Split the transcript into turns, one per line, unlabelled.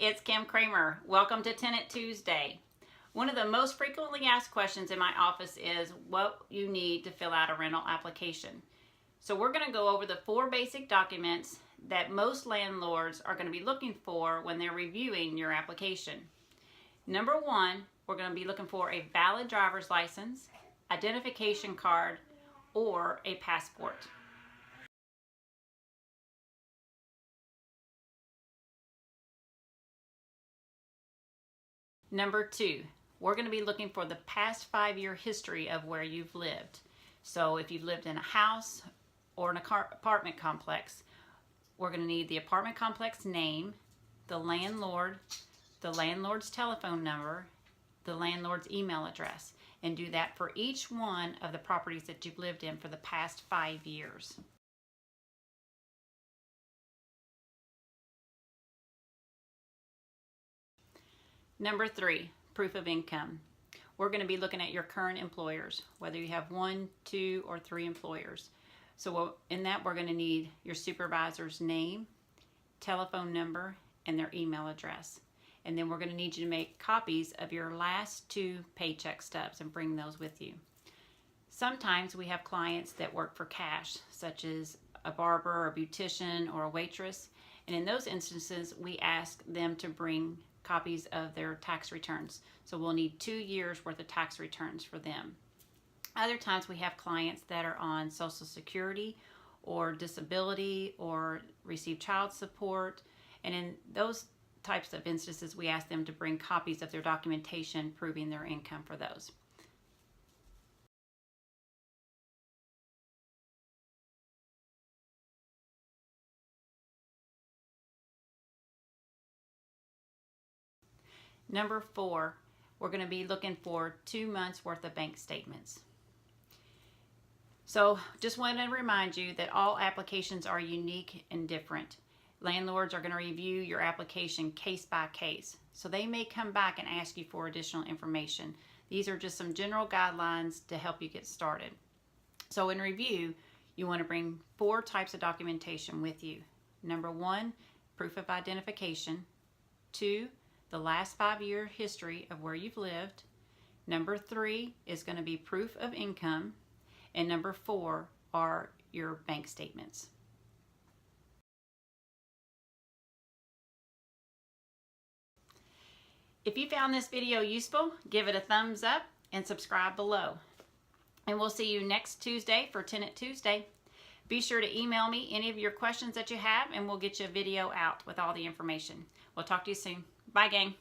it's Kim Kramer. Welcome to Tenant Tuesday. One of the most frequently asked questions in my office is what you need to fill out a rental application. So we're going to go over the 4 basic documents that most landlords are going to be looking for when they're reviewing your application. Number 1, we're going to be looking for a valid driver's license, identification card, or a passport. Number 2, we're going to be looking for the past 5-year history of where you've lived. So if you've lived in a house or an apartment complex, we're going to need the apartment complex name, the landlord's telephone number, the landlord's email address, and do that for each one of the properties that you've lived in for the past 5 years. Number 3, proof of income. We're going to be looking at your current employers, whether you have 1, 2, or 3 employers. So in that, we're going to need your supervisor's name, telephone number, and their email address. And then we're going to need you to make copies of your last 2 paycheck stubs and bring those with you. Sometimes we have clients that work for cash, such as a barber, or a beautician, or a waitress. And in those instances, we ask them to bring copies of their tax returns. So we'll need 2 years worth of tax returns for them. Other times we have clients that are on Social Security or disability or receive child support. And in those types of instances, we ask them to bring copies of their documentation proving their income for those. Number 4, we're going to be looking for 2 months worth of bank statements. So just want to remind you that all applications are unique and different. Landlords are going to review your application case by case. So they may come back and ask you for additional information. These are just some general guidelines to help you get started. So in review, you want to bring 4 types of documentation with you. Number 1, proof of identification. 2, the last 5-year history of where you've lived. Number 3 is going to be proof of income. And number 4 are your bank statements. If you found this video useful, give it a thumbs up and subscribe below. And we'll see you next Tuesday for Tenant Tuesday. Be sure to email me any of your questions that you have, and we'll get you a video out with all the information. We'll talk to you soon. Bye, gang.